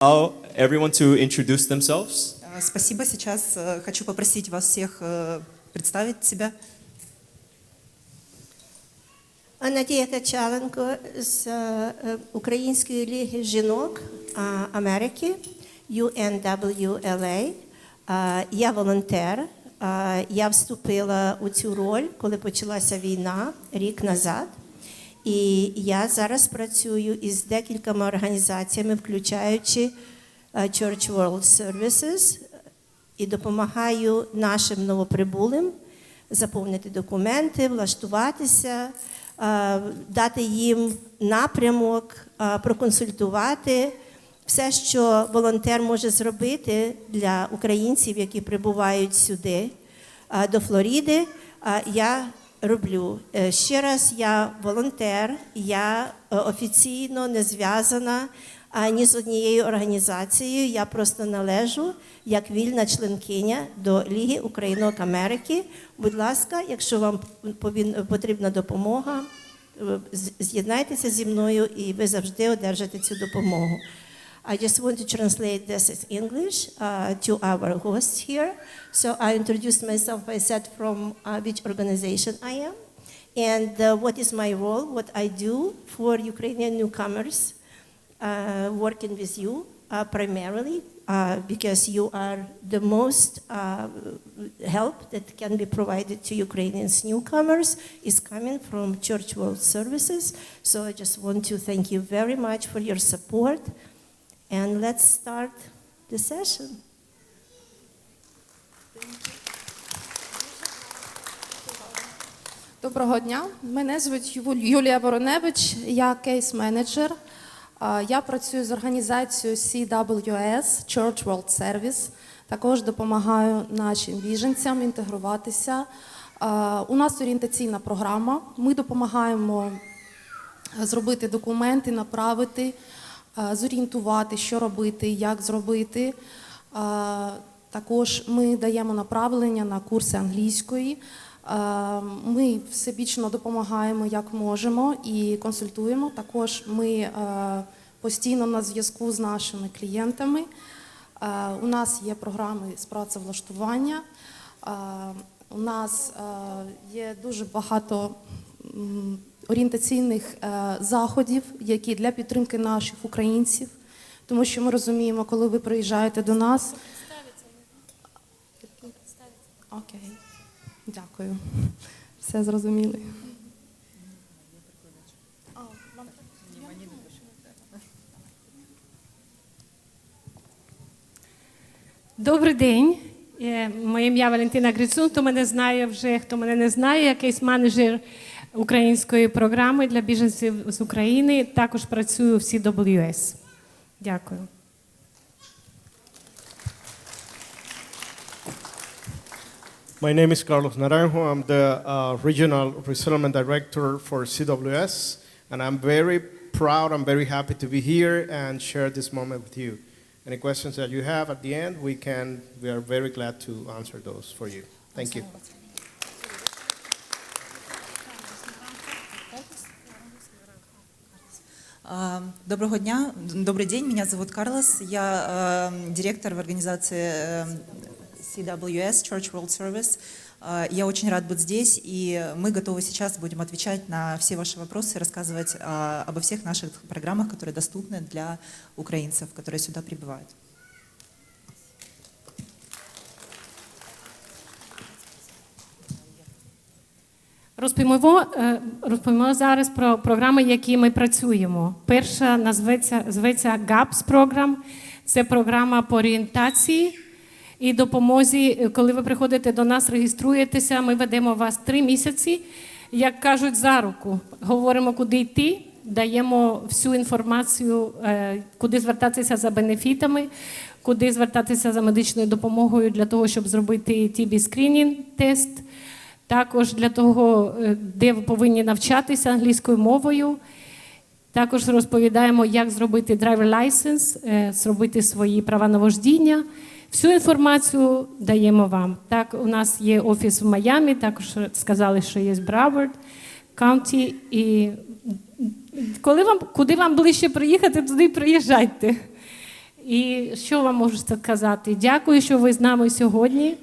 Everyone to introduce themselves. Спасибо. Сейчас хочу попросить вас всех представить себя. Надія Качаленко з Української ліги жінок Америки, UNWLA. Я волонтер. Я вступила у цю роль, коли почалася війна рік назад. І я зараз працюю із декількома організаціями, включаючи Church World Services, і допомагаю нашим новоприбулим заповнити документи, влаштуватися, дати їм напрямок, проконсультувати. Все, що волонтер може зробити для українців, які прибувають сюди, до Флориди, я роблю. Ще раз, я волонтер, я офіційно не зв'язана ні з однією організацією, я просто належу як вільна членкиня до Ліги Українок Америки. Будь ласка, якщо вам потрібна допомога, з'єднайтеся зі мною і ви завжди одержите цю допомогу. I just want to translate this in English to our hosts here. So I introduced myself. I said from which organization I am and what is my role, what I do for Ukrainian newcomers working with you primarily because you are the most help that can be provided to Ukrainian newcomers is coming from Church World Services. So I just want to thank you very much for your support. And let's start the session. Доброго дня. Мене звуть Юлія Вороневич, я кейс-менеджер. Я працюю з організацією CWS, Church World Service. Також допомагаю нашим біженцям інтегруватися. У нас орієнтаційна програма. Ми допомагаємо зробити документи, направити, зорієнтувати, що робити, як зробити. Також ми даємо направлення на курси англійської. Ми всебічно допомагаємо, як можемо, і консультуємо. Також ми постійно на зв'язку з нашими клієнтами. У нас є програми з працевлаштування. У нас є дуже багато орієнтаційних заходів, які для підтримки наших українців. Тому що ми розуміємо, коли ви приїжджаєте до нас... Окей. Дякую. Все зрозуміли. Добрий день. Моє ім'я Валентина Грицун. Хто мене знає вже, хто мене не знає, я кейс-менеджер української програми для біженців з України. Також працюю в CWS. Дякую. My name is Carlos Naranjo. I'm the Regional Resettlement Director for CWS, and I'm very proud, I'm very happy to be here and share this moment with you. Any questions that you have at the end, we are very glad to answer those for you. Thank you. Доброго дня, добрый день, меня зовут Карлос, я директор в организации CWS, Church World Service. Я очень рад быть здесь, и мы готовы сейчас будем отвечать на все ваши вопросы, рассказывать обо всех наших программах, которые доступны для украинцев, которые сюда прибывают. Розповімо зараз про програми, які ми працюємо. Перша зветься GAPS програм. Це програма по орієнтації і допомозі. Коли ви приходите до нас, реєструєтеся, ми ведемо вас 3 місяці, як кажуть, за руку. Говоримо, куди йти, даємо всю інформацію, куди звертатися за бенефітами, куди звертатися за медичною допомогою для того, щоб зробити TB-скринінг-тест. Також для того, де ви повинні навчатися англійською мовою. Також розповідаємо, як зробити driver license, зробити свої права на вождіння. Всю інформацію даємо вам. Так, у нас є офіс в Майамі, також сказали, що є Бравард, Каунті. І куди вам ближче приїхати, туди приїжджайте. І що вам можу сказати? Дякую, що ви з нами сьогодні.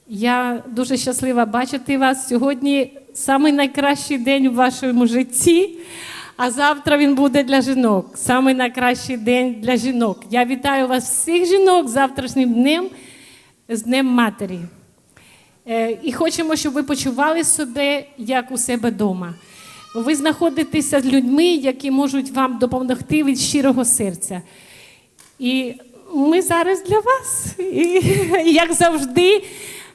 Я дуже щаслива бачити вас. Сьогодні самий найкращий день у вашому житті, а завтра він буде для жінок. Самий найкращий день для жінок. Я вітаю вас всіх жінок з завтрашнім днем, з Днем Матері. І хочемо, щоб ви почували себе, як у себе вдома. Ви знаходитеся з людьми, які можуть вам допомогти від щирого серця. І ми зараз для вас. І, як завжди,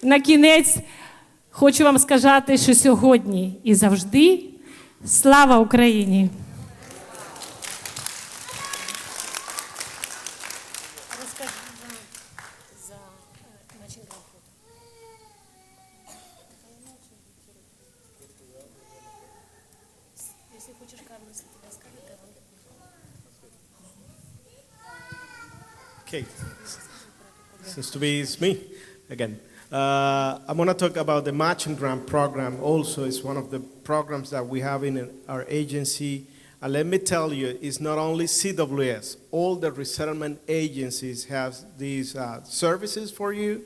на кінець хочу вам сказати, що сьогодні і завжди слава Україні! Okay, seems to be it's me again. I'm going to talk about the matching grant program. Also, it's one of the programs that we have in our agency. And let me tell you, it's not only CWS. All the resettlement agencies have these services for you.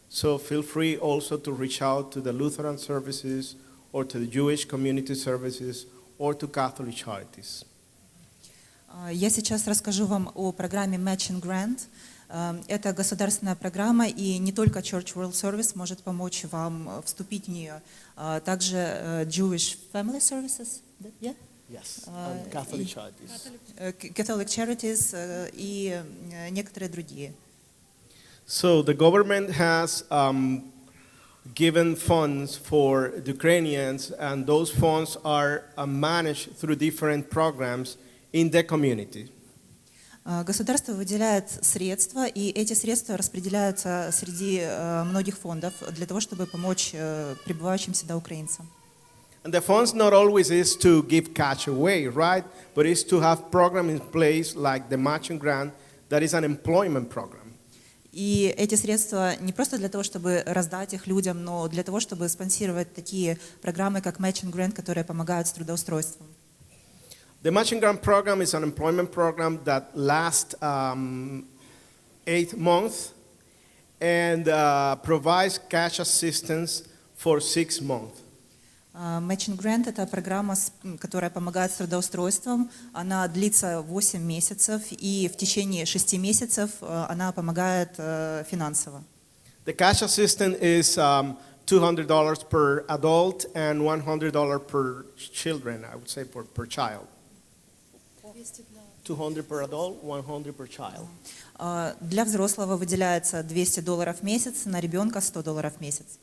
So feel free also to reach out to the Lutheran services or to the Jewish community services or to Catholic charities. Я сейчас расскажу вам о программе Matching Grant. Это государственная программа, и не только Church World Service может помочь вам вступить в нее, также Jewish Family Services, yeah? Yes, and Catholic charities. Catholic Charities и некоторые другие. So the government has given funds for the Ukrainians, and those funds are managed through different programs in the community. Государство выделяет средства, и эти средства распределяются среди многих фондов для того, чтобы помочь прибывающим сюда украинцам. And the funds not always is to give cash away, right? But it's to have programs in place like the matching grant that is an employment program. И эти средства не просто для того, чтобы раздать их людям, но для того, чтобы спонсировать такие программы, как Matching Grant, которые помогают с трудоустройством. The matching grant program is an employment program that lasts 8 months and provides cash assistance for 6 months. Matching Grant – это программа, которая помогает с трудоустройством. Она длится 8 месяцев, и в течение 6 месяцев она помогает финансово. The cash assistance is $200 per adult and $100 per children, I would say, per child. 200 per adult, 100 per child. Для взрослого выделяется $200 в месяц, на ребенка $100 в месяц.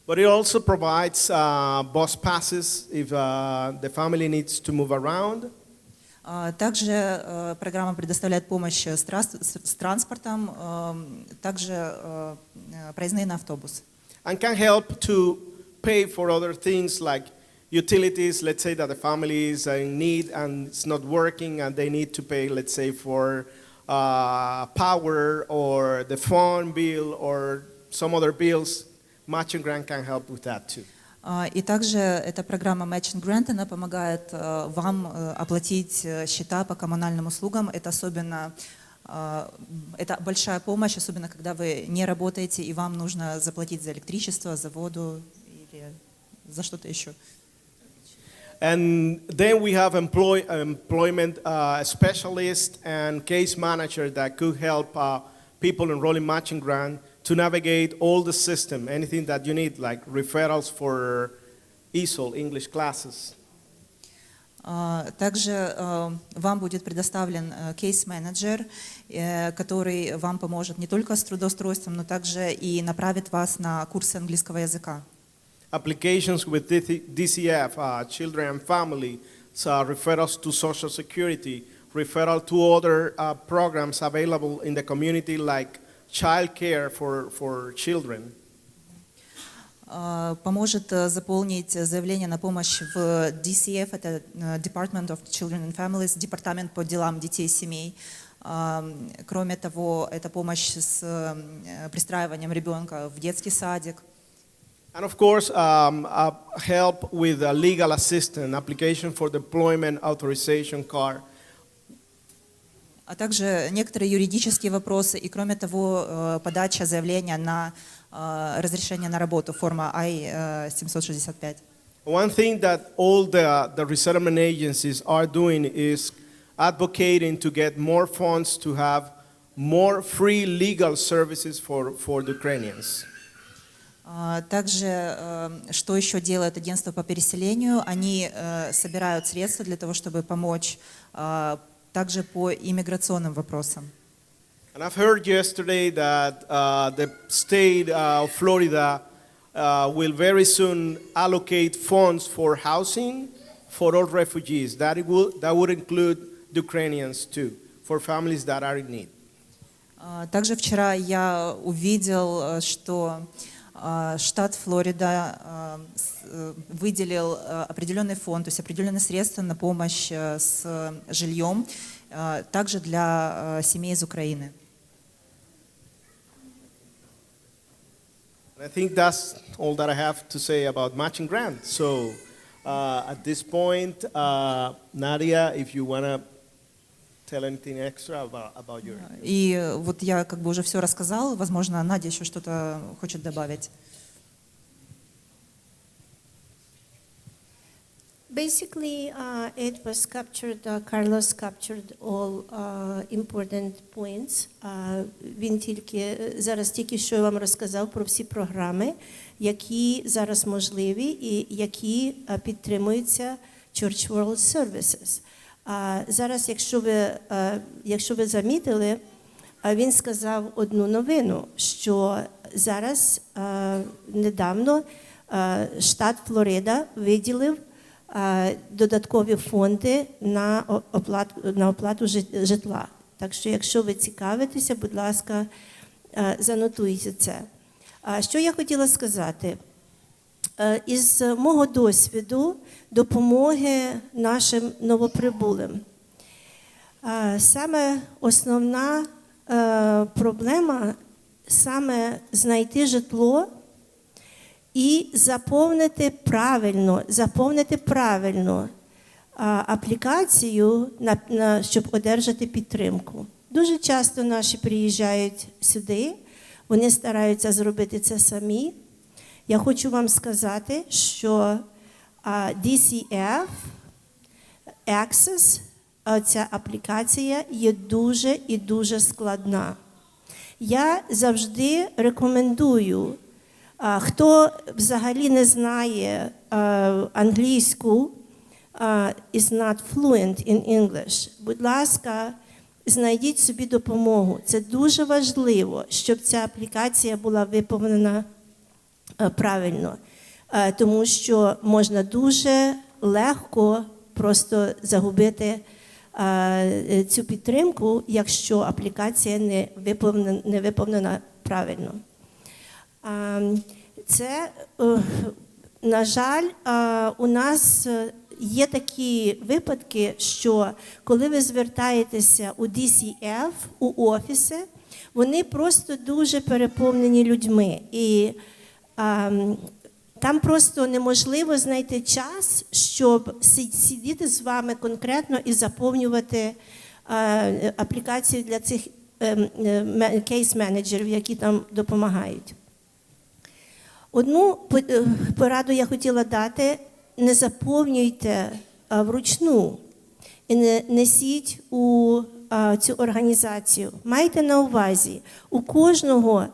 But it also provides bus passes if the family needs to move around. Также программа предоставляет помощь с транспортом, также проездные на автобус. And can help to pay for other things like utilities. Let's say that the family is in need and it's not working and they need to pay, let's say, for power or the phone bill or some other bills. Matching grant can help with that too. И также эта программа Matching Grant, она помогает вам оплатить счета по коммунальным услугам. Это особенно, это большая помощь, особенно когда вы не работаете и вам нужно заплатить за электричество, за воду или за что-то еще. And then we have employment specialist and case manager that could help people enroll in matching grant to navigate all the system, anything that you need, like referrals for ESOL, English classes. Также вам будет предоставлен кейс-менеджер, который вам поможет не только с трудоустройством, но также и направит вас на курсы английского языка. Applications with DCF, children and family, referrals to Social Security, referral to other programs available in the community like child care for children. Поможет заполнить заявление на помощь в DCF, это Department of Children and Families, департамент по делам детей и семей. Кроме того, это помощь с пристраиванием ребенка в детский садик. And of course, help with legal assistance, application for the employment authorization card. а также некоторые юридические вопросы и, кроме того, подача заявления на разрешение на работу, форма I-765. One thing that all the resettlement agencies are doing is advocating to get more funds to have more free legal services for the Ukrainians. Также, что еще делает агентство по переселению, они собирают средства для того, чтобы помочь также по иммиграционным вопросам. And I've heard yesterday that the state of Florida will very soon allocate funds for housing for all refugees. That would include the Ukrainians too, for families that are in need. Также вчера я увидел, что штат Флорида выделил определенный фонд, то есть определенные средства на помощь с жильем, также для семей из Украины. And I think that's all that I have to say about matching grants. So at this point, Nadia, if you want to tell anything extra about your... И вот я как бы уже все рассказала, возможно, Надя еще что-то хочет добавить. Basically, it was captured, Carlos captured all important points. Він зараз тільки що вам розказав про всі програми, які зараз можливі і які підтримуються Church World Services. Зараз, якщо ви замітили, він сказав одну новину, що зараз недавно штат Флорида виділив додаткові фонди на оплату житла. Так що, якщо ви цікавитеся, будь ласка, занотуйте це. Що я хотіла сказати? Із мого досвіду допомоги нашим новоприбулим. Саме основна проблема – саме знайти житло і заповнити правильно аплікацію, щоб одержати підтримку. Дуже часто наші приїжджають сюди, вони стараються зробити це самі. Я хочу вам сказати, що DCF, Access, ця аплікація є дуже і дуже складна. Я завжди рекомендую, хто взагалі не знає англійську, is not fluent in English, будь ласка, знайдіть собі допомогу. Це дуже важливо, щоб ця аплікація була виповнена правильно, тому що можна дуже легко просто загубити цю підтримку, якщо аплікація не виповнена правильно. Це, на жаль, у нас є такі випадки, що коли ви звертаєтеся у DCF, у офіси, вони просто дуже переповнені людьми. І там просто неможливо знайти час, щоб сидіти з вами конкретно і заповнювати аплікацію для цих кейс-менеджерів, які там допомагають. Одну пораду я хотіла дати: не заповнюйте вручну і не несіть у цю організацію. Майте на увазі, у кожного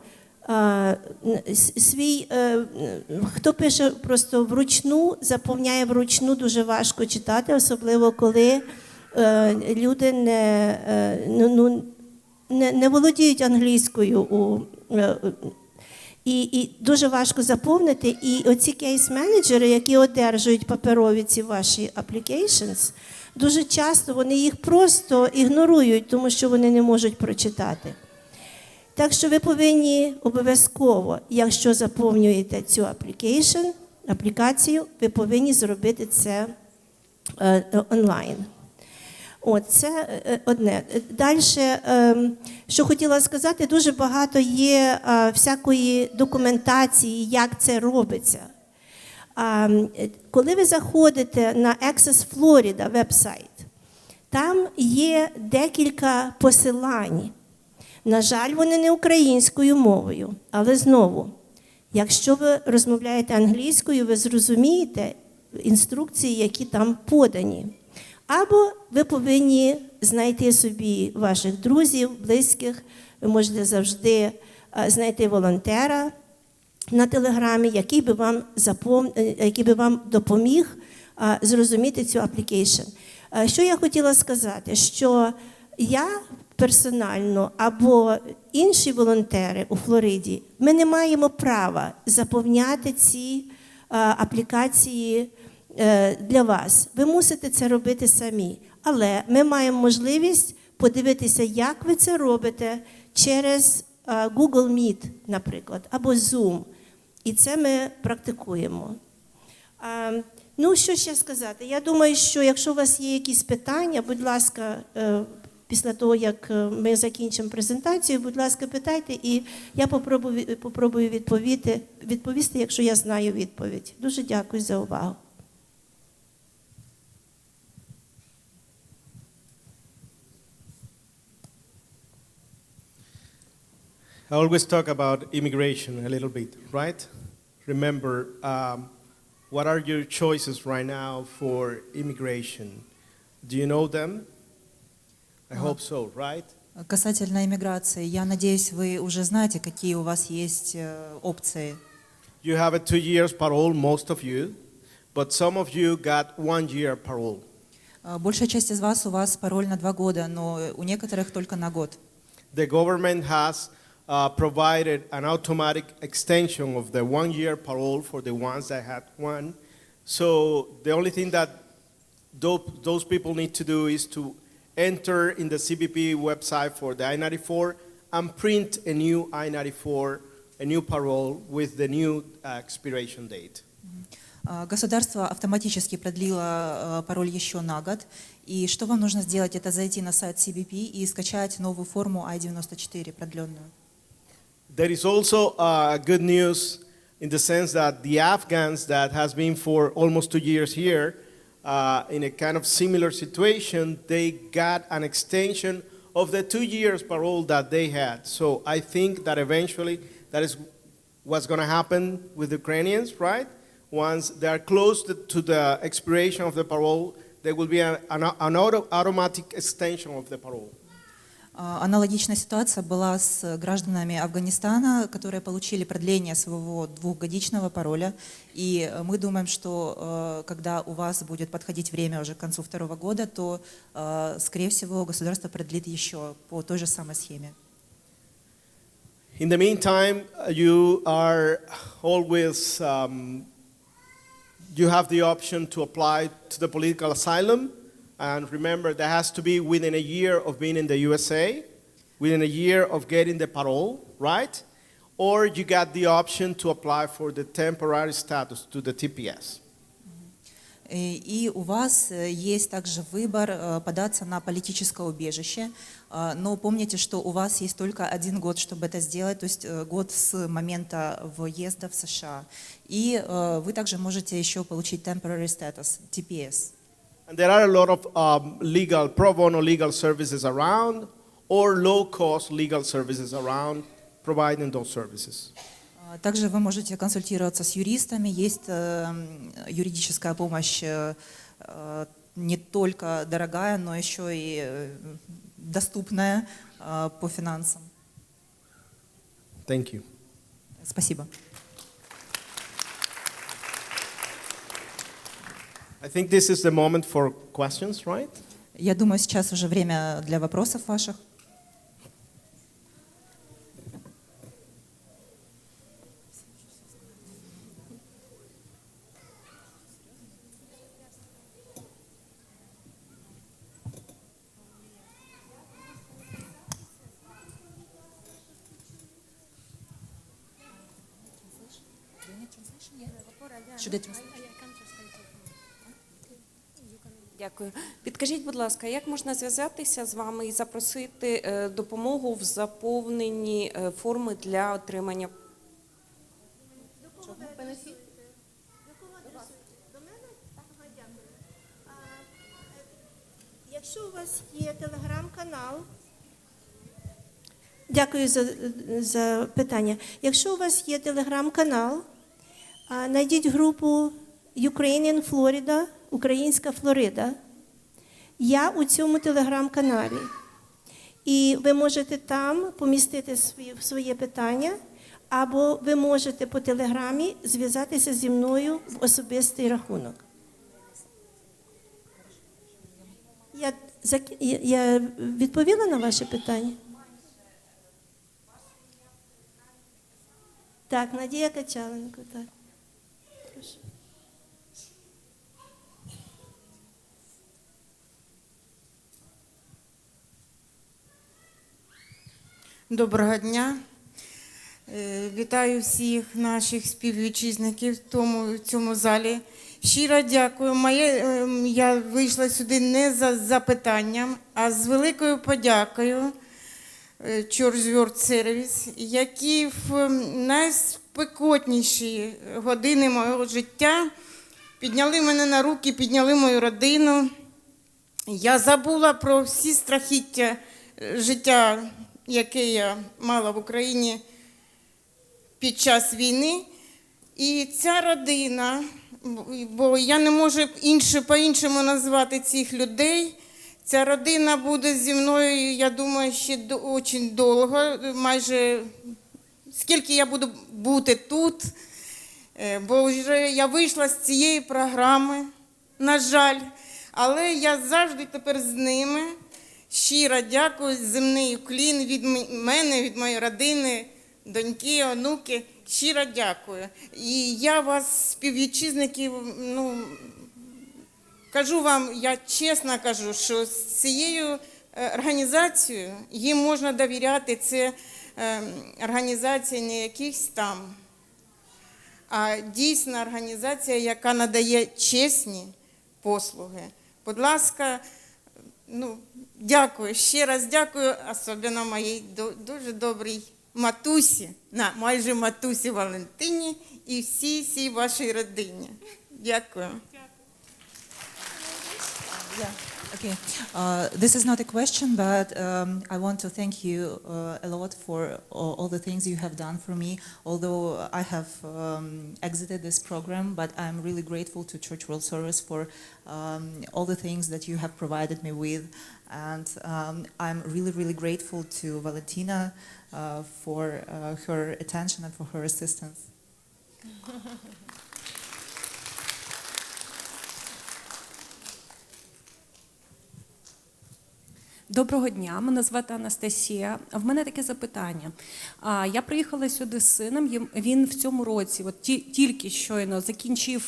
свій, хто пише просто вручну, заповняє вручну, дуже важко читати, особливо коли люди не володіють англійською. І дуже важко заповнити. І оці кейс-менеджери, які одержують паперові ці ваші applications, дуже часто вони їх просто ігнорують, тому що вони не можуть прочитати. Так що ви повинні обов'язково, якщо заповнюєте цю аплікацію, ви повинні зробити це онлайн. Це одне. Далі, що хотіла сказати, дуже багато є всякої документації, як це робиться. Коли ви заходите на Access Florida веб-сайт, Там є декілька посилань. На жаль, вони не українською мовою, але знову, якщо ви розмовляєте англійською, ви зрозумієте інструкції, які там подані. Або ви повинні знайти собі ваших друзів, близьких, ви можете завжди знайти волонтера на Телеграмі, який би вам допоміг зрозуміти цю аплікейшн. Що я хотіла сказати, що я персонально або інші волонтери у Флориді, ми не маємо права заповняти ці аплікації для вас. Ви мусите це робити самі. Але ми маємо можливість подивитися, як ви це робите через Google Meet, наприклад, або Zoom. І це ми практикуємо. Ну, що ще сказати? Я думаю, що якщо у вас є якісь питання, будь ласка, після того, як ми закінчимо презентацію, будь ласка, питайте, і я попробую відповісти, якщо я знаю відповідь. Дуже дякую за увагу. I always talk about immigration a little bit, right? Remember, what are your choices right now for immigration? Do you know them? I hope so, right? Касательно иммиграции, я надеюсь, вы уже знаете, какие у вас есть опции. You have a 2 years parole, most of you, but some of you got 1 year parole. Большая часть из вас, у вас пароль на 2 года, но у некоторых только на год. The government has provided an automatic extension of the 1 year parole for the ones that had one. So the only thing that those people need to do is to enter in the CBP website for the I-94 and print a new I-94, a new parole with the new expiration date. Государство автоматически продлило пароль еще на год. И что вам нужно сделать, это зайти на сайт CBP и скачать новую форму I-94 продленную. There is also good news in the sense that the Afghans that has been for almost 2 years here in a kind of similar situation, they got an extension of the 2 years parole that they had. So I think that eventually that is what's going to happen with the Ukrainians, right? Once they are close to the expiration of the parole, there will be an automatic extension of the parole. Аналогичная ситуация была с гражданами Афганистана, которые получили продление своего 2-годичного пароля. И мы думаем, что когда у вас будет подходить время уже к концу 2-го года, то, скорее всего, государство продлит еще по той же самой схеме. In the meantime, you are always, you have the option to apply to the political asylum. And remember, that has to be within a year of being in the USA, within a year of getting the parole, right? Or you got the option to apply for the temporary status, to the TPS. И у вас есть также выбор податься на политическое убежище, но помните, что у вас есть только 1 год, чтобы это сделать, то есть год с момента въезда в США. И вы также можете еще получить temporary status, TPS. And there are a lot of legal, pro bono legal services around, or low-cost legal services around providing those services. Также вы можете консультироваться с юристами. Есть юридическая помощь не только дорогая, но еще и доступная по финансам. Thank you. Спасибо. I think this is the moment for questions, right? Я думаю, сейчас уже время для вопросов ваших. Дякую. Підкажіть, будь ласка, як можна зв'язатися з вами і запросити допомогу в заповненні форми для отримання? Якщо у вас є телеграм-канал, дякую за питання. Якщо у вас є телеграм-канал, знайдіть групу Ukrainian Florida, Українська Флорида. Я у цьому телеграм-каналі. І ви можете там помістити своє питання, або ви можете по телеграмі зв'язатися зі мною в особистий рахунок. Я відповіла на ваше питання? Так, Надія Качаленко, так. Прошу. Доброго дня. Вітаю всіх наших співвітчизників в цьому залі. Щиро дякую. Я вийшла сюди не за запитанням, а з великою подякою Church World Service, які в найспекотніші години мого життя підняли мене на руки, підняли мою родину. Я забула про всі страхіття життя, яке я мала в Україні під час війни. І ця родина, бо я не можу по-іншому назвати цих людей, ця родина буде зі мною, я думаю, ще дуже довго, майже скільки я буду бути тут, бо вже я вийшла з цієї програми, на жаль, але я завжди тепер з ними. Щиро дякую, земний уклін від мене, від моєї родини, доньки, онуки. Щиро дякую. І я вас, співвітчизників, кажу вам, я чесно кажу, що з цією організацією їм можна довіряти. Це організація не якихось там, а дійсна організація, яка надає чесні послуги. Будь ласка, дякую, ще раз дякую, особливо моїй дуже добрій матусі, майже матусі Валентині і всій вашій родині. Дякую. Okay. This is not a question, but I want to thank you a lot for all the things you have done for me. Although I have exited this program, but I'm really grateful to Church World Service for all the things that you have provided me with. And I'm really, really grateful to Valentina for her attention and for her assistance. Доброго дня, мене звати Анастасія. В мене таке запитання. Я приїхала сюди з сином, він в цьому році тільки щойно закінчив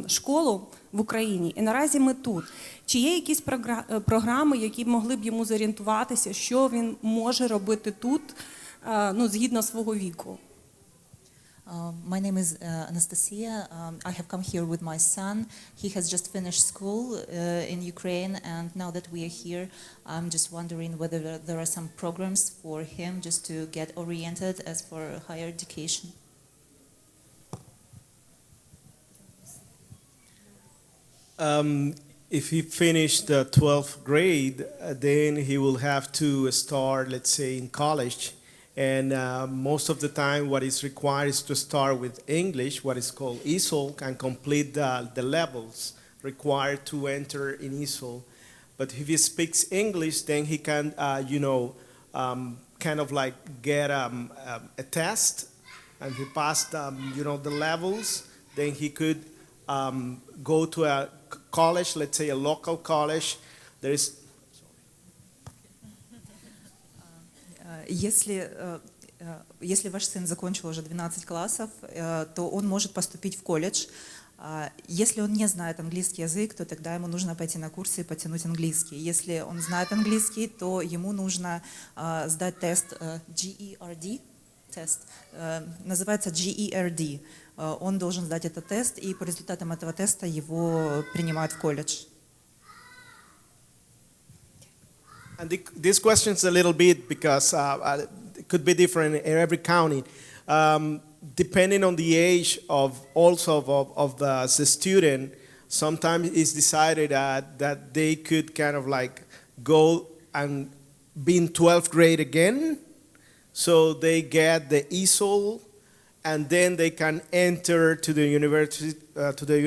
школу в Україні, і наразі ми тут. Чи є якісь програми, які могли б йому зорієнтуватися, що він може робити тут, згідно свого віку? My name is Anastasia. I have come here with my son. He has just finished school in Ukraine, and now that we are here, I'm just wondering whether there are some programs for him just to get oriented as for higher education. If he finished the 12th grade, then he will have to start, let's say, in college. And most of the time, what is required is to start with English, what is called ESOL, and complete the levels required to enter in ESOL. But if he speaks English, then he can, kind of like get a test, and if he passed, the levels, then he could go to a college, let's say a local college. There is. Если ваш сын закончил уже 12 классов, то он может поступить в колледж. Если он не знает английский язык, то тогда ему нужно пойти на курсы и потянуть английский. Если он знает английский, то ему нужно сдать тест GERD, тест, называется GERD. Он должен сдать этот тест, и по результатам этого теста его принимают в колледж. And this question is a little bit because it could be different in every county, depending on the age of the student. sometimes it's decided that they could kind of like go and be in 12th grade again, so they get the ESOL, and then they can enter to the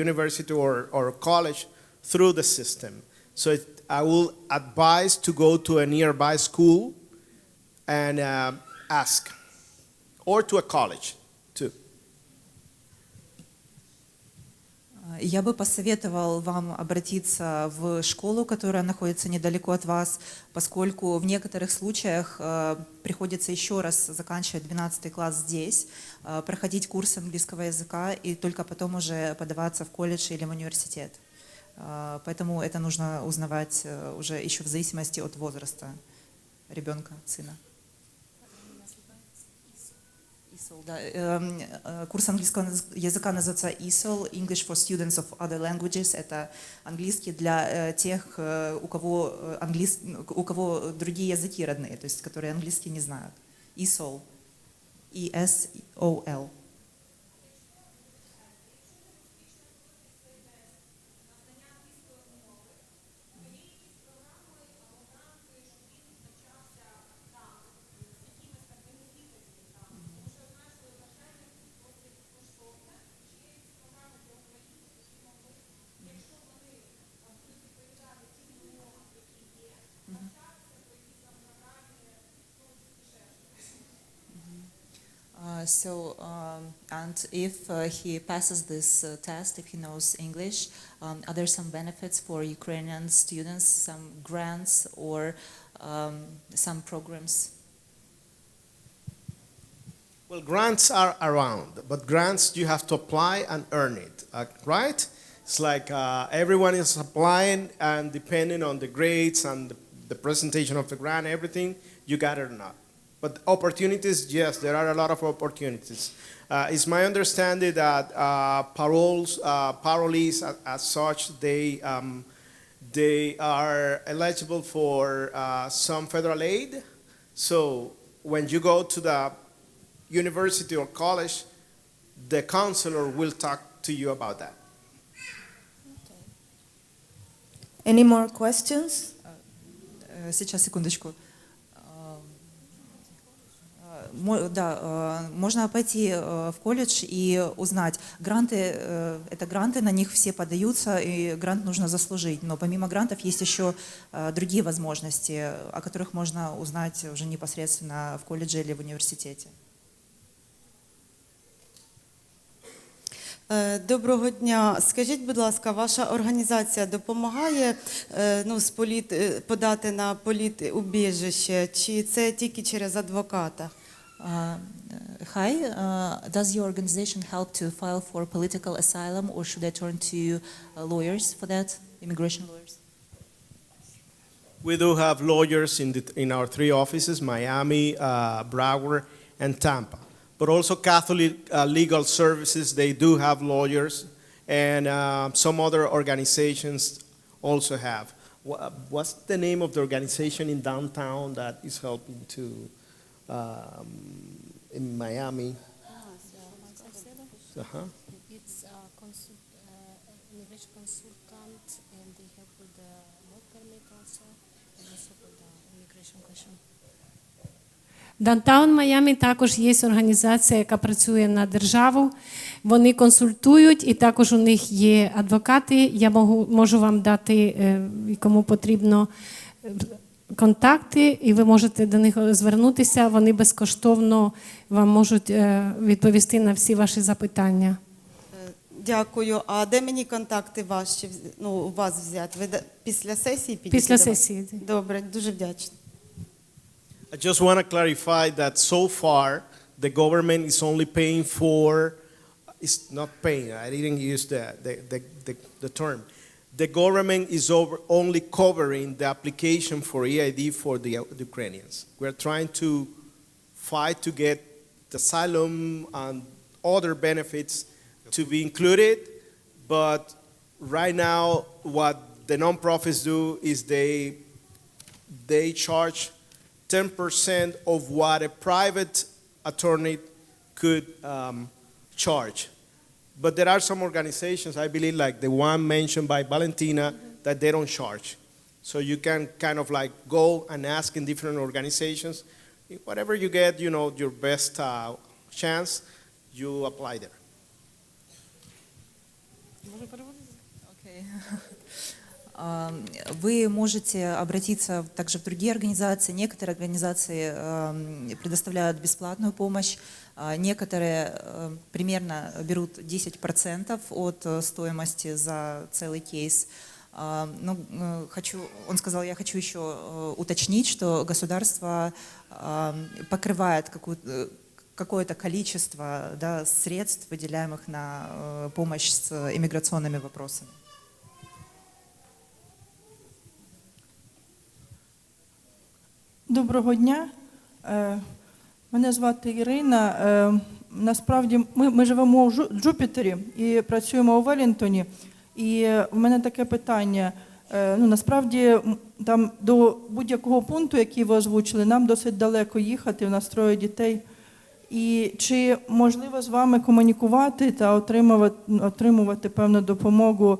university or college through the system. So I will advise to go to a nearby school and ask, or to a college too. Я бы посоветовал вам обратиться в школу, которая находится недалеко от вас, поскольку в некоторых случаях приходится еще раз заканчивать 12 класс здесь, проходить курс английского языка и только потом уже подаваться в колледж или в университет. Поэтому это нужно узнавать уже еще в зависимости от возраста ребенка, сына. Курс английского языка называется ESOL, English for Students of Other Languages. Это английский для тех, у кого другие языки родные, то есть которые английский не знают. ESOL. ESOL. And if he passes this test, if he knows English, are there some benefits for Ukrainian students, some grants or some programs? Well, grants are around, but grants you have to apply and earn it, right? It's like everyone is applying, and depending on the grades and the presentation of the grant, everything, you got it or not. But opportunities, yes, there are a lot of opportunities. It's my understanding that parolees as such, they are eligible for some federal aid. So when you go to the university or college, the counselor will talk to you about that. Any more questions? Сейчас, секундочку. Да, можно пойти в колледж и узнать. Гранты, это гранты, на них все подаются, и грант нужно заслужить. Но помимо грантов есть еще другие возможности, о которых можно узнать уже непосредственно в колледже или в университете. Доброго дня. Скажіть, будь ласка, ваша організація допомагає подати на політубіжище, чи це тільки через адвоката? Hi, does your organization help to file for political asylum, or should I turn to lawyers for that, immigration lawyers? We do have lawyers in our three offices, Miami, Broward, and Tampa. But also Catholic Legal Services, they do have lawyers, and some other organizations also have. What's the name of the organization in downtown that is helping to, in Miami? It's immigration consultant, and they help with the work permit also, and also with the immigration question. Даунтаун Майамі також є організація, яка працює на державу. Вони консультують, і також у них є адвокати. Я можу вам дати, кому потрібно, контакти, і ви можете до них звернутися. Вони безкоштовно вам можуть відповісти на всі ваші запитання. Дякую. А де мені контакти ваші, у вас взяти? Ви після сесії підійдете? Після сесії. Добре, дуже вдячна. I just want to clarify that so far the government is only paying for, it's not paying, I didn't use the term. The government is only covering the application for EID for the Ukrainians. We're trying to fight to get the asylum and other benefits to be included, but right now what the nonprofits do is they charge 10% of what a private attorney could charge. But there are some organizations, I believe, like the one mentioned by Valentina, that they don't charge. So you can kind of like go and ask in different organizations. Whatever you get, you know, your best chance, you apply there. Окей. Вы можете обратиться также в другие организации. Некоторые организации предоставляют бесплатную помощь, некоторые примерно берут 10% от стоимости за целый кейс. Ну, он сказал, я хочу еще уточнить, что государство покрывает какое-то количество, да, средств, выделяемых на помощь с иммиграционными вопросами. Доброго дня. Мене звати Ірина. Насправді ми живемо в Джупітері і працюємо у Веллінгтоні. І в мене таке питання. Ну, насправді там до будь-якого пункту, який ви озвучили, нам досить далеко їхати, у нас 3 дітей. І чи можливо з вами комунікувати та отримувати певну допомогу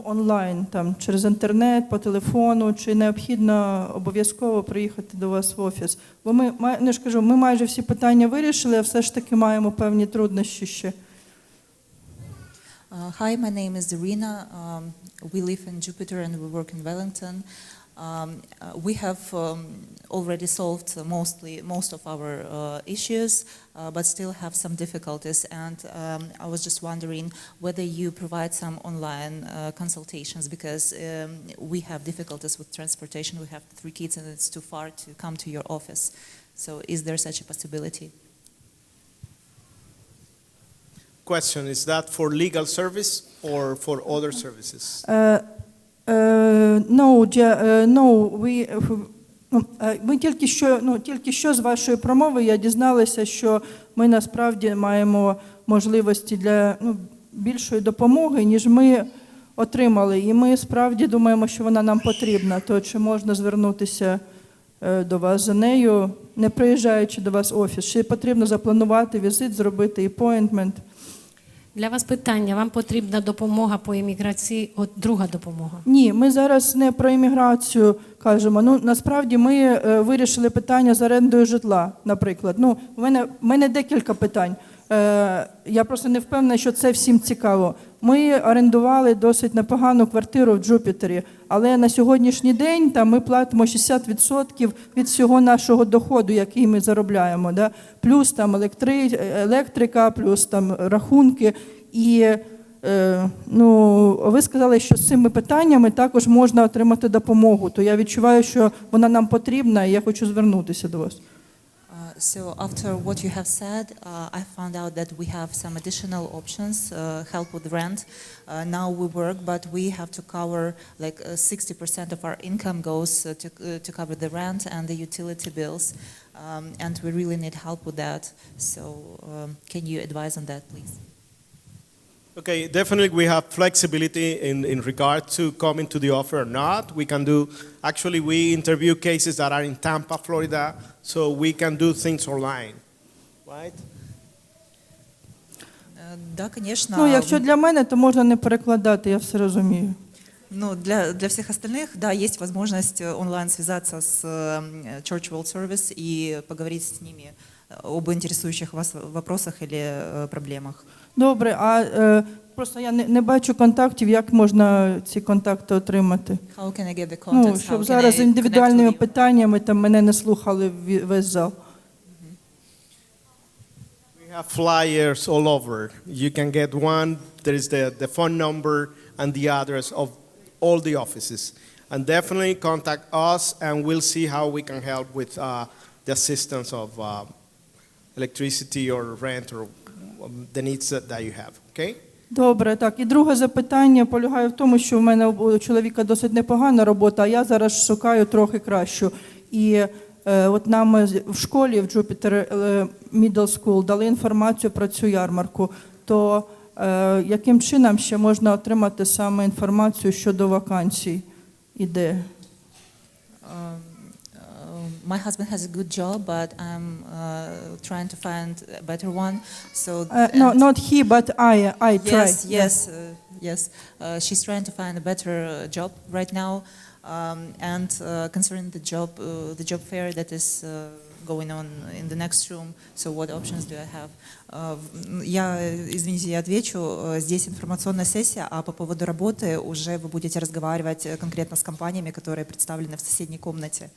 онлайн, там, через інтернет, по телефону, чи необхідно обов'язково приїхати до вас в офіс? Бо ми майже всі питання вирішили, а все ж таки маємо певні труднощі ще. Hi, my name is Irina. We live in Jupiter and we work in Wellington. We have already solved most of our issues, but still have some difficulties. And I was just wondering whether you provide some online consultations, because we have difficulties with transportation. We have 3 kids and it's too far to come to your office. So is there such a possibility? Question, is that for legal service or for other services? Ми тільки що з вашої промови я дізналася, що ми насправді маємо можливості для більшої допомоги, ніж ми отримали. І ми справді думаємо, що вона нам потрібна. То чи можна звернутися до вас за нею, не приїжджаючи до вас в офіс? Чи потрібно запланувати візит, зробити appointment? Для вас питання, вам потрібна допомога по імміграції, друга допомога? Ні, ми зараз не про імміграцію кажемо. Насправді ми вирішили питання з орендою житла, наприклад. В мене декілька питань. Я просто не впевнена, що це всім цікаво. Ми орендували досить непогану квартиру в Джупітері, але на сьогоднішній день там ми платимо 60% від всього нашого доходу, який ми заробляємо, да? Плюс там електрика, плюс там рахунки. І ви сказали, що з цими питаннями також можна отримати допомогу. То я відчуваю, що вона нам потрібна, і я хочу звернутися до вас. So after what you have said, I found out that we have some additional options, help with rent. Now we work, but we have to cover like 60% of our income goes to cover the rent and the utility bills, and we really need help with that. So can you advise on that, please? Okay, definitely we have flexibility in regard to coming to the offer or not. We can do, actually we interview cases that are in Tampa, Florida, so we can do things online, right? Да, конечно. Якщо для мене, то можна не перекладати, я все розумію. Для всех остальных, да, есть возможность онлайн связаться с Church World Service и поговорить с ними об интересующих вас вопросах или проблемах. Добре, а просто я не бачу контактів, як можна ці контакти отримати? How can I get the contacts? Щоб зараз з індивідуальними питаннями там мене не слухали весь зал. We have flyers all over. You can get one, there is the phone number and the address of all the offices. And definitely contact us and we'll see how we can help with the assistance of electricity or rent or the needs that you have, okay? Добре, так. І друге запитання полягає в тому, що в мене у чоловіка досить непогана робота, а я зараз шукаю трохи кращу. І от нам в школі, в Jupiter Middle School, дали інформацію про цю ярмарку. То яким чином ще можна отримати саме інформацію щодо вакансій і де? My husband has a good job, but I'm trying to find a better one. So No, not he, but I try. Yes. She's trying to find a better job right now. And concerning the job fair that is going on in the next room, so what options do I have? Извините, я отвечу. Здесь информационная сессия, а по поводу работы уже вы будете разговаривать конкретно с компаниями, которые представлены в соседней комнате.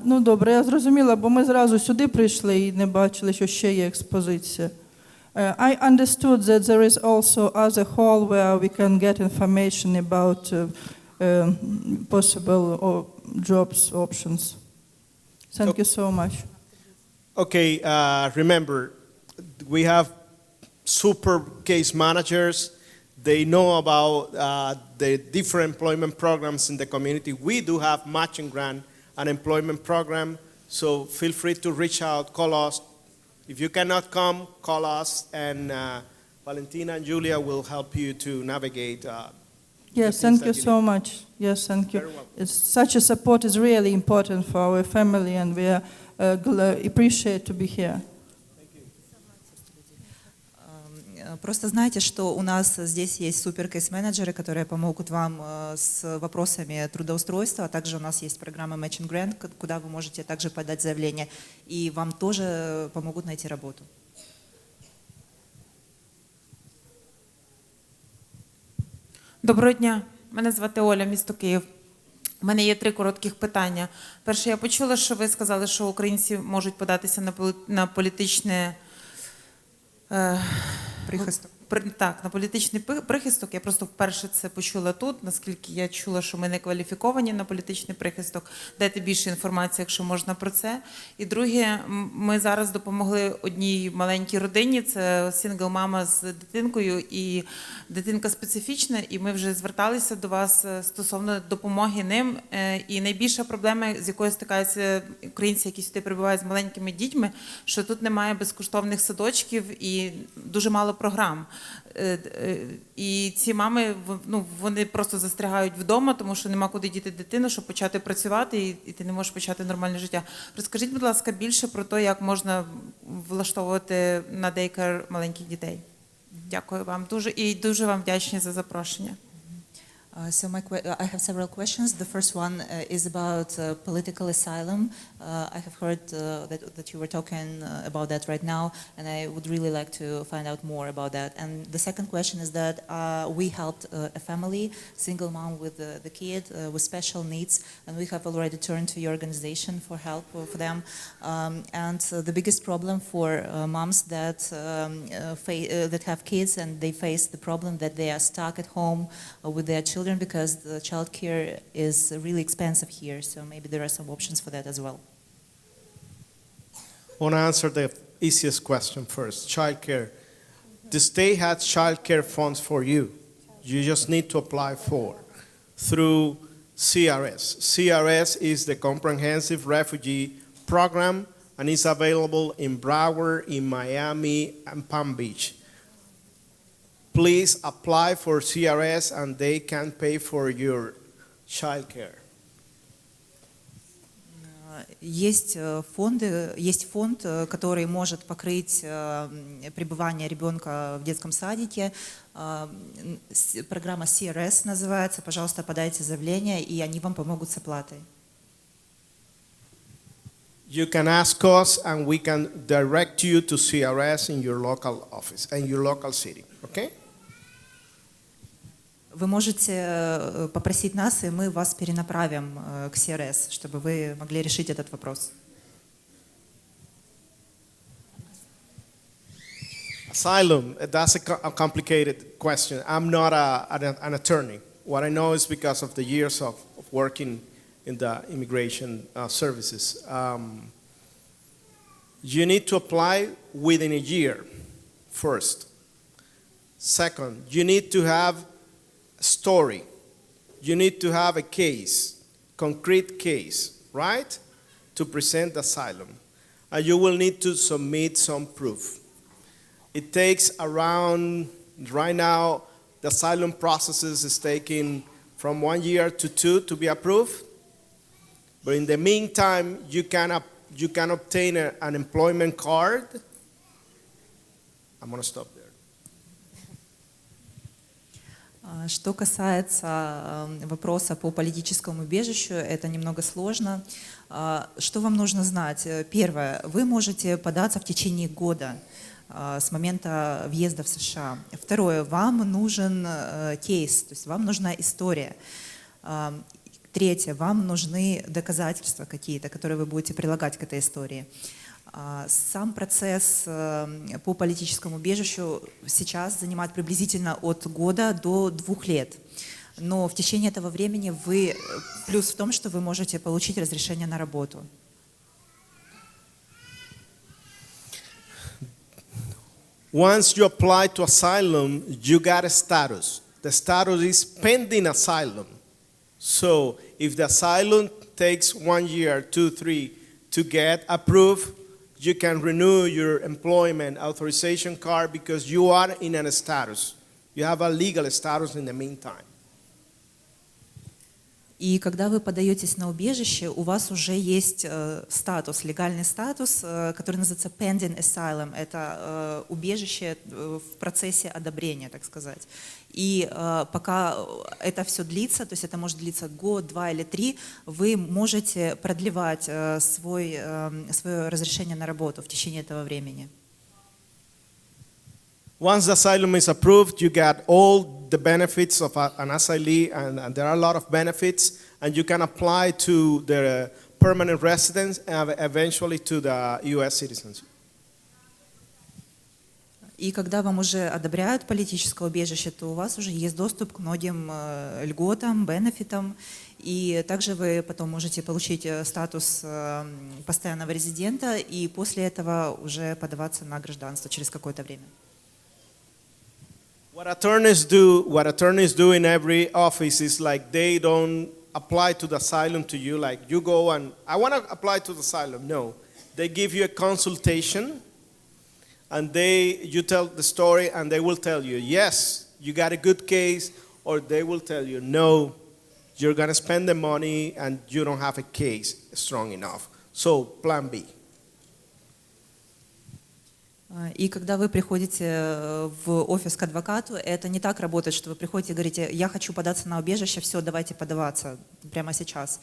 Ну добре, я зрозуміла, бо ми зразу сюди прийшли і не бачили, що ще є експозиція. I understood that there is also other hall where we can get information about possible jobs options. Thank you so much. Okay, remember, we have super case managers. They know about the different employment programs in the community. We do have matching grant and employment program, so feel free to reach out, call us. If you cannot come, call us, and Valentina and Julia will help you to navigate. Yes, thank you so much. Yes, thank you. Such a support is really important for our family, and we appreciate to be here. Просто знайте, что у нас здесь есть супер-кейс-менеджеры, которые помогут вам с вопросами трудоустройства, а также у нас есть программа Matching Grant, куда вы можете также подать заявление, и вам тоже помогут найти работу. Доброго дня, мене звати Оля, місто Київ. У мене є 3 коротких питання. Перше, я почула, що ви сказали, що українці можуть податися на політичне прихисток. Так, на політичний прихисток. Я просто вперше це почула тут, наскільки я чула, що ми не кваліфіковані на політичний прихисток. Дайте більше інформації, якщо можна, про це. І друге, ми зараз допомогли одній маленькій родині, це сингл-мама з дитинкою, і дитинка специфічна, і ми вже зверталися до вас стосовно допомоги ним. І найбільша проблема, з якою стикаються українці, які сюди прибувають з маленькими дітьми, що тут немає безкоштовних садочків і дуже мало програм. І ці мами, вони просто застрягають вдома, тому що нема куди діти дитину, щоб почати працювати, і ти не можеш почати нормальне життя. Розкажіть, будь ласка, більше про те, як можна влаштовувати на дейкер маленьких дітей. Дякую вам дуже і дуже вам вдячні за запрошення. So I have several questions. The first one is about political asylum. I have heard that you were talking about that right now, and I would really like to find out more about that. And the second question is that we helped a family, single mom with the kid with special needs, and we have already turned to your organization for help for them. And the biggest problem for moms that have kids, and they face the problem that they are stuck at home with their children, because the childcare is really expensive here, so maybe there are some options for that as well. I want to answer the easiest question first, childcare. The state has childcare funds for you. You just need to apply through CRS. CRS is the Comprehensive Refugee Program, and it's available in Broward, in Miami, and Palm Beach. Please apply for CRS, and they can pay for your child care. Есть фонд, который может покрыть пребывание ребенка в детском садике. Программа CRS называется. Пожалуйста, подайте заявление, и они вам помогут с оплатой. You can ask us, and we can direct you to CRS in your local office and your local city. Okay? Вы можете попросить нас, и мы вас перенаправим к CRS, чтобы вы могли решить этот вопрос. Asylum, that's a complicated question. I'm not an attorney. What I know is because of the years of working in the immigration services. You need to apply within a year, first. Second, you need to have story. You need to have a case, concrete case, right, to present asylum. And you will need to submit some proof. It takes around, right now, the asylum processes is taking from 1 year to 2 to be approved. But in the meantime, you can obtain an employment card. I'm going to stop there. Что касается вопроса по политическому убежищу, это немного сложно. Что вам нужно знать? Первое, вы можете податься в течение года с момента въезда в США. Второе, вам нужен кейс, то есть вам нужна история. Третье, вам нужны доказательства какие-то, которые вы будете прилагать к этой истории. Сам процесс по политическому убежищу сейчас занимает приблизительно от года до 2 лет. Но в течение этого времени плюс в том, что вы можете получить разрешение на работу. Once you apply to asylum, you got a status. The status is pending asylum. So if the asylum takes 1 year, 2, 3 to get approved, you can renew your employment authorization card because you are in a status. You have a legal status in the meantime. И когда вы подаетесь на убежище, у вас уже есть статус, легальный статус, который называется pending asylum. Это убежище в процессе одобрения, так сказать. И пока это все длится, то есть это может длиться год, 2 или 3, вы можете продлевать свое разрешение на работу в течение этого времени. Once the asylum is approved, you got all the benefits of an asylee, and there are a lot of benefits, and you can apply to the permanent residence and eventually to the U.S. citizenship. И когда вам уже одобряют политическое убежище, то у вас уже есть доступ к многим льготам, бенефитам, и также вы потом можете получить статус постоянного резидента, и после этого уже подаваться на гражданство через какое-то время. What attorneys do in every office is like they don't apply to the asylum to you, like you go and I want to apply to the asylum. No, they give you a consultation, and you tell the story, and they will tell you yes, you got a good case, or they will tell you no, you're gonna spend the money and you don't have a case strong enough. So plan B. И когда вы приходите в офис к адвокату, это не так работает, что вы приходите и говорите, я хочу податься на убежище, все, давайте подаваться прямо сейчас.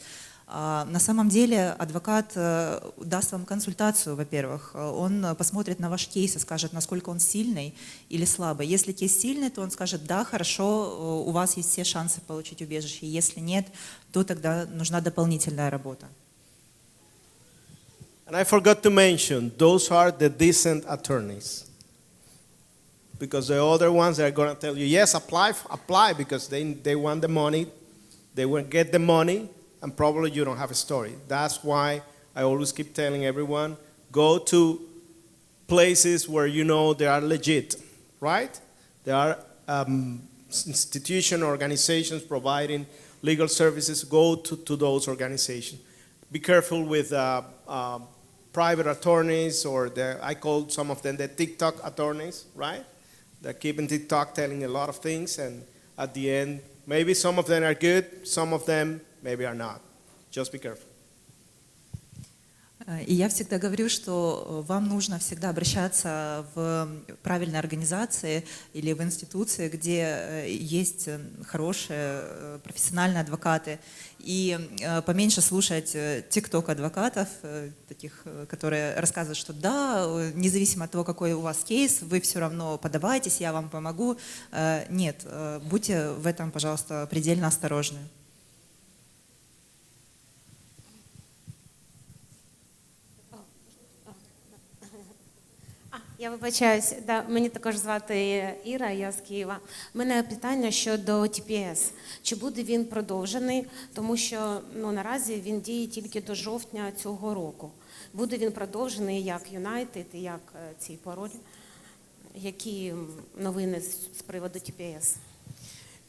На самом деле адвокат даст вам консультацию, во-первых. Он посмотрит на ваш кейс и скажет, насколько он сильный или слабый. Если кейс сильный, то он скажет, да, хорошо, у вас есть все шансы получить убежище. Если нет, то тогда нужна дополнительная работа. And I forgot to mention, those are the decent attorneys. Because the other ones are going to tell you, yes, apply because they want the money, they will get the money, and probably you don't have a story. That's why I always keep telling everyone, go to places where you know they are legit, right? There are institutions, organizations providing legal services. Go to those organizations. Be careful with private attorneys, or I call some of them the TikTok attorneys, right? They keep in TikTok telling a lot of things, and at the end, maybe some of them are good, some of them maybe are not. Just be careful. И я всегда говорю, что вам нужно всегда обращаться в правильные организации или в институции, где есть хорошие профессиональные адвокаты, и поменьше слушать тикток-адвокатов, таких, которые рассказывают, что да, независимо от того, какой у вас кейс, вы все равно подавайтесь, я вам помогу. Нет, будьте в этом, пожалуйста, предельно осторожны. Я вибачаюсь, мені також звати Іра, я з Києва. У мене питання щодо TPS. Чи буде він продовжений, тому що наразі він діє тільки до жовтня цього року. Буде він продовжений як United і як ці паролі? Які новини з приводу TPS?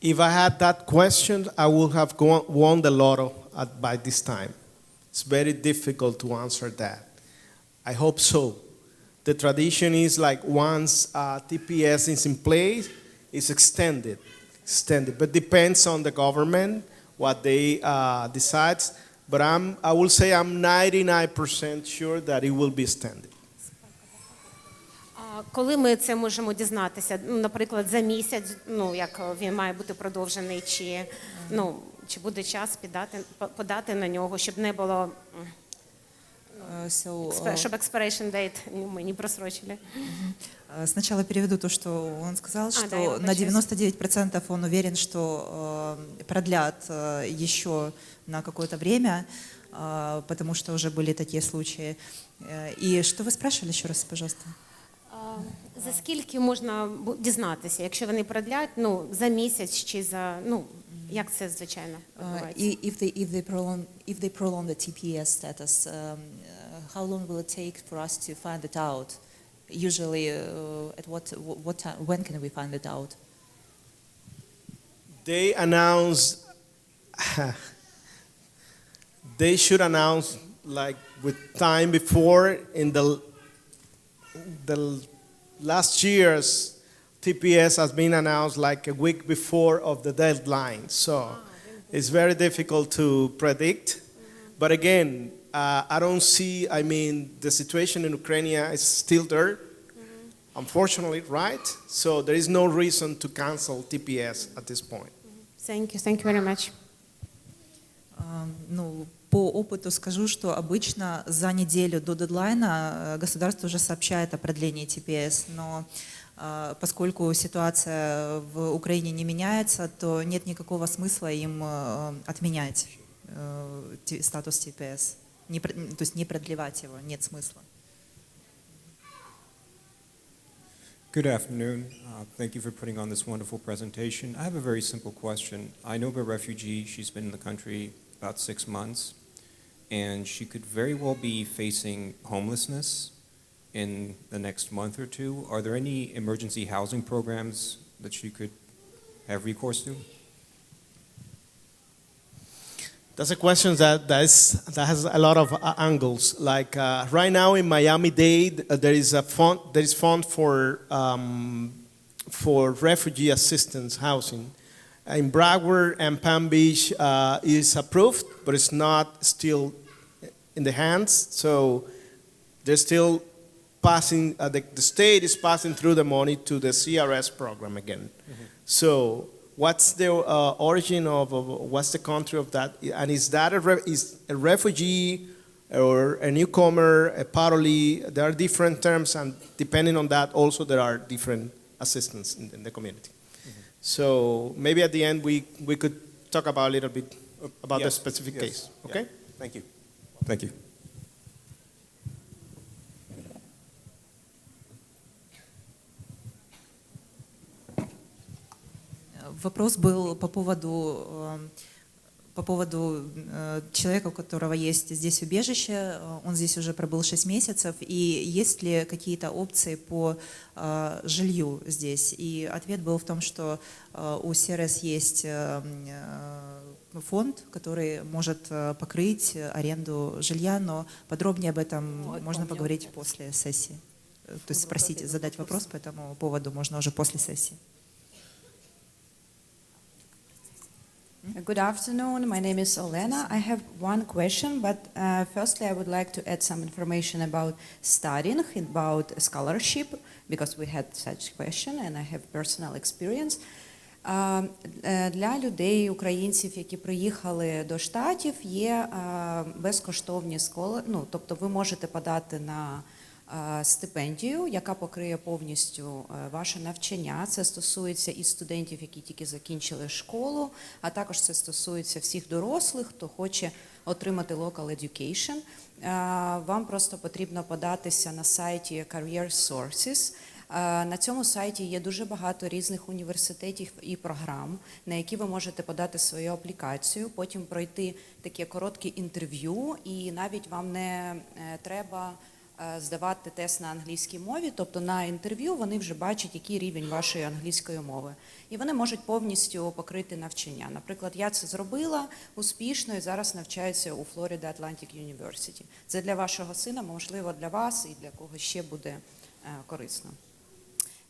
If I had that question, I would have won the lotto by this time. It's very difficult to answer that. I hope so. The tradition is like once TPS is in place, it's extended, but depends on the government, what they decide. but I will say I'm 99% sure that it will be extended. А коли ми це можемо дізнатися? Ну, наприклад, за місяць, ну, як він має бути продовжений, чи буде час подати на нього, щоб не було, щоб expiration date ми не просрочили. Сначала переведу то, что он сказал, что да, на 99% он уверен, что продлят еще на какое-то время, потому что уже были такие случаи. И что вы спрашивали еще раз, пожалуйста? За скільки можна дізнатися, якщо вони продлять, ну, за місяць чи за, ну, як це звичайно відбувається? If they prolong the TPS status, how long will it take for us to find it out? Usually, at what time, when can we find it out? They announce, they should announce like with time before. In the last year's TPS has been announced like a week before of the deadline. So it's very difficult to predict. But again, I don't see, I mean, the situation in Ukraine is still there, unfortunately, right? So there is no reason to cancel TPS at this point. Thank you very much. Ну, по опыту скажу, что обычно за неделю до дедлайна государство уже сообщает о продлении TPS, но поскольку ситуация в Украине не меняется, то нет никакого смысла им отменять статус TPS, то есть не продлевать его, нет смысла. Good afternoon. Thank you for putting on this wonderful presentation. I have a very simple question. I know of a refugee. She's been in the country about 6 months, and she could very well be facing homelessness in the next month or two. Are there any emergency housing programs that she could have recourse to? That's a question that has a lot of angles. Like right now in Miami-Dade, there is fund for refugee assistance housing. In Broward and Palm Beach is approved, but it's not still in the hands. So they're still passing. The state is passing through the money to the CRS program again. Mm-hmm. So what's the origin of what's the country of that? And is that is a refugee or a newcomer, a parolee? There are different terms, and depending on that, also there are different assistance in the community. Mm-hmm. So maybe at the end we could talk about a little bit about the specific case. Okay? Yeah. Thank you. Thank you. Вопрос был по поводу человека, у которого есть здесь убежище, он здесь уже пробыл 6 месяцев, и есть ли какие-то опции по жилью здесь? И ответ был в том, что у СРС есть фонд, который может покрыть аренду жилья, но подробнее об этом можно поговорить после сессии. То есть спросить, задать вопрос по этому поводу можно уже после сессии. Good afternoon. My name is Olena. I have one question, but firstly, I would like to add some information about studying, about scholarship, because we had such question, and I have personal experience. Для людей, українців, які приїхали до Штатів, є безкоштовні школи, ну, тобто ви можете подати на стипендію, яка покриє повністю ваше навчання. Це стосується і студентів, які тільки закінчили школу, а також це стосується всіх дорослих, хто хоче отримати local education. Вам просто потрібно податися на сайті Career Sources. На цьому сайті є дуже багато різних університетів і програм, на які ви можете подати свою аплікацію, потім пройти таке коротке інтерв'ю, і навіть вам не треба здавати тест на англійській мові, тобто на інтерв'ю вони вже бачать, який рівень вашої англійської мови. І вони можуть повністю покрити навчання. Наприклад, я це зробила успішно і зараз навчаюся у Флорида Atlantic University. Це для вашого сина, можливо, для вас і для кого ще буде корисно.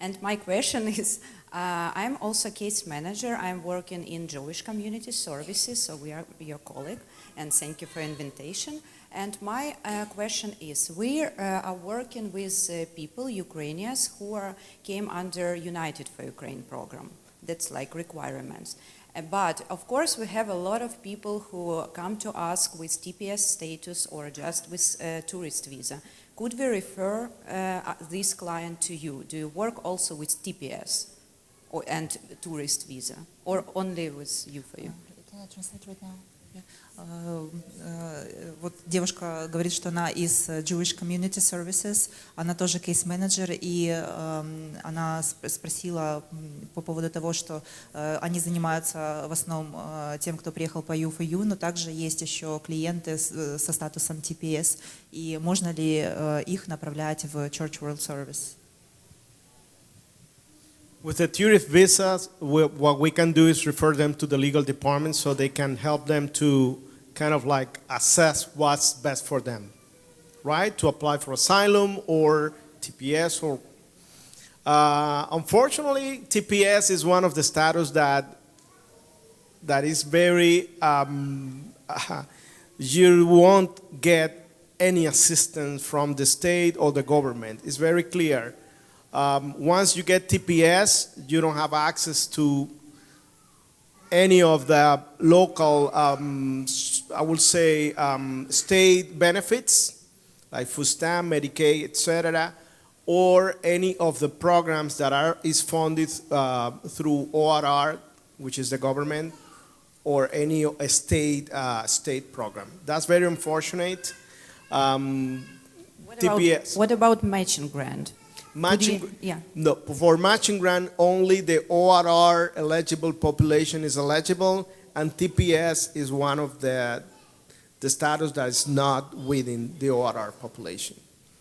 And my question is, I'm also case manager. I'm working in Jewish community services, so we are your colleague, and thank you for invitation. And my question is, we are working with people, Ukrainians, who came under United for Ukraine program. That's like requirements. But of course, we have a lot of people who come to us with TPS status or just with tourist visa. Could we refer this client to you? Do you work also with TPS and tourist visa, or only with you for you? Вот девушка говорит, что она из Jewish Community Services, она тоже кейс-менеджер, и она спросила по поводу того, что они занимаются в основном тем, кто приехал по you, но также есть еще клиенты со статусом TPS, и можно ли их направлять в Church World Service? With the tourist visas, what we can do is refer them to the legal department so they can help them to kind of like assess what's best for them, right? To apply for asylum or TPS or... unfortunately, TPS is one of the status that is very... you won't get any assistance from the state or the government. It's very clear. Once you get TPS, you don't have access to any of the local, I would say, state benefits, like food stamp, Medicaid, etc., or any of the programs that is funded through ORR, which is the government, or any state program. That's very unfortunate. TPS. What about matching grant? No, for matching grant, only the ORR eligible population is eligible, and TPS is one of the status that is not within the ORR population.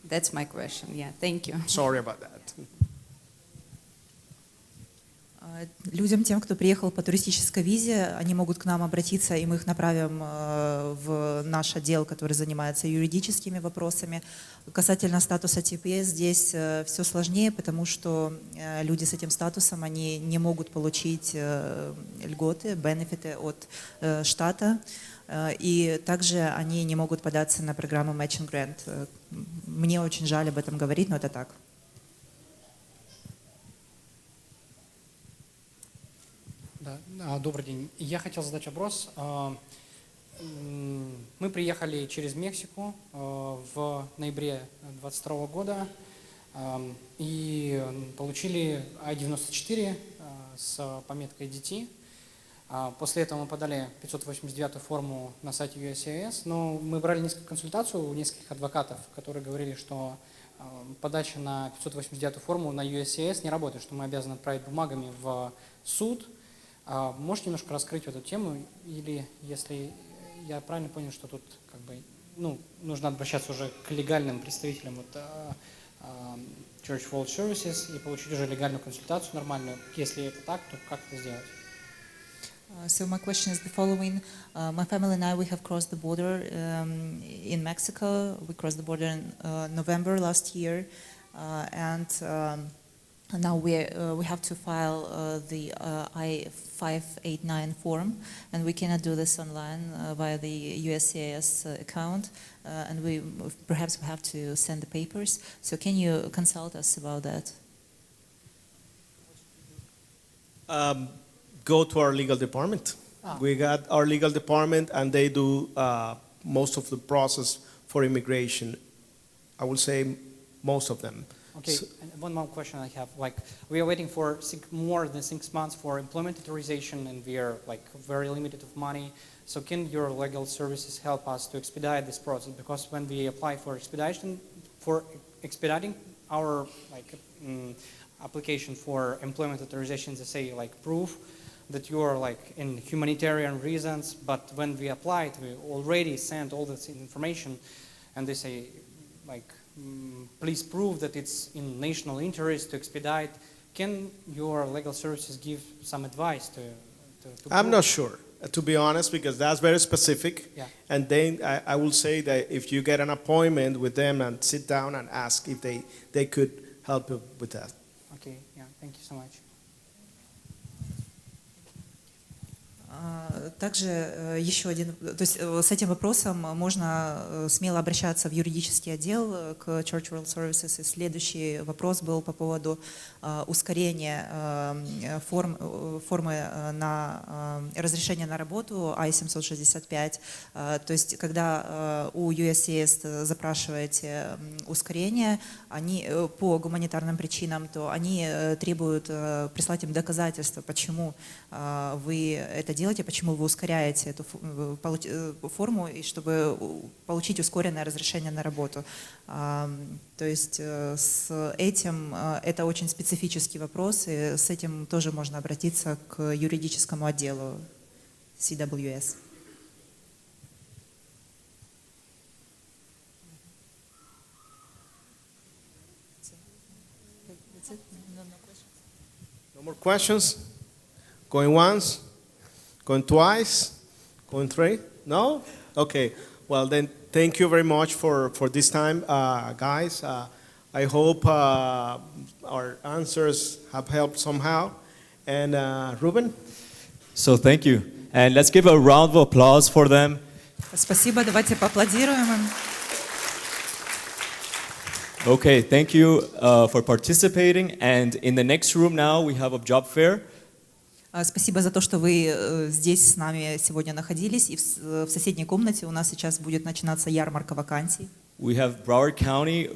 That's my question. Yeah, thank you. Sorry about that. Людям, тем, кто приехал по туристической визе, они могут к нам обратиться, и мы их направим в наш отдел, который занимается юридическими вопросами. Касательно статуса TPS, здесь все сложнее, потому что люди с этим статусом, они не могут получить льготы, бенефиты от штата, и также они не могут податься на программу Matching Grant. Мне очень жаль об этом говорить, но это так. Да, добрый день. Я хотел задать вопрос. Мы приехали через Мексику в ноябре 2022 года и получили I-94 с пометкой DT. После этого мы подали 589-ю форму на сайте USCIS, но мы брали несколько консультаций у нескольких адвокатов, которые говорили, что подача на 589-ю форму на USCIS не работает, что мы обязаны отправить бумагами в суд. Можете немножко раскрыть эту тему, или если я правильно понял, что тут как бы, нужно обращаться уже к легальным представителям Church World Services и получить уже легальную консультацию нормальную. Если это так, то как это сделать? So my question is the following. My family and I, we have crossed the border in Mexico. We crossed the border in November last year, and now we have to file the I-589 form, and we cannot do this online via the USCIS account, and we have to send the papers. So can you consult us about that? Go to our legal department. We got our legal department, and they do most of the process for immigration. I will say most of them. Okay, and one more question I have. Like, we are waiting for more than 6 months for employment authorization, and we are like very limited of money. So can your legal services help us to expedite this process? Because when we apply for expediting our application for employment authorization, they say like proof that you are like in humanitarian reasons. But when we applied, we already sent all this information, and they say like, please prove that it's in national interest to expedite. Can your legal services give some advice to I'm not sure, to be honest, because that's very specific. Yeah. And then I will say that if you get an appointment with them and sit down and ask if they could help you with that. Okay, yeah, thank you so much. Также еще один, то есть с этим вопросом можно смело обращаться в юридический отдел к Church World Services. И следующий вопрос был по поводу ускорения формы на разрешение на работу I-765. То есть когда у USCIS запрашиваете ускорение они, по гуманитарным причинам, то они требуют прислать им доказательства, почему вы это делаете, почему вы ускоряете эту форму, и чтобы получить ускоренное разрешение на работу. То есть с этим это очень специфический вопрос, и с этим тоже можно обратиться к юридическому отделу CWS. No more questions? Going once? Going twice? Going three? No? Okay. Well, then, thank you very much for this time, guys. I hope our answers have helped somehow. And Ruben? So thank you. And let's give a round of applause for them. Спасибо, давайте поаплодируем им. Okay, thank you for participating. And in the next room now, we have a job fair. Спасибо за то, что вы здесь с нами сегодня находились. И в соседней комнате у нас сейчас будет начинаться ярмарка вакансий. We have Broward County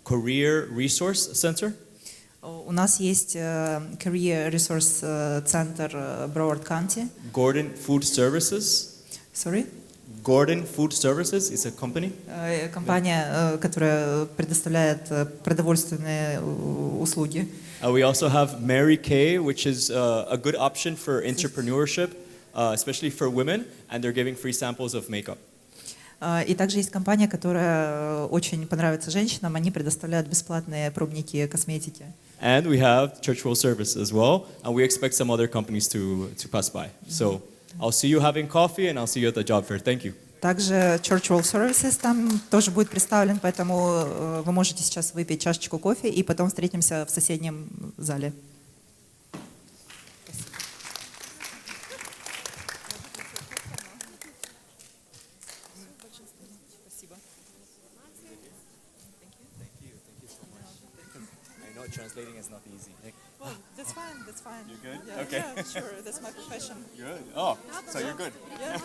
Career Resource Center. У нас есть Career Resource Center Broward County. Gordon Food Services. Sorry? Gordon Food Services is a company. Компания, которая предоставляет продовольственные услуги. We also have Mary Kay, which is a good option for entrepreneurship, especially for women, and they're giving free samples of makeup. И также есть компания, которая очень понравится женщинам, они предоставляют бесплатные пробники косметики. And we have Church World Service as well, and we expect some other companies to pass by. So I'll see you having coffee, and I'll see you at the job fair. Thank you. Также Church World Services там тоже будет представлен, поэтому вы можете сейчас выпить чашечку кофе, и потом встретимся в соседнем зале. Translating is not easy. Well, that's fine. That's fine. You're good? Yeah, Okay. Yeah, sure. That's my profession. Good. Oh, so you're good. Yeah,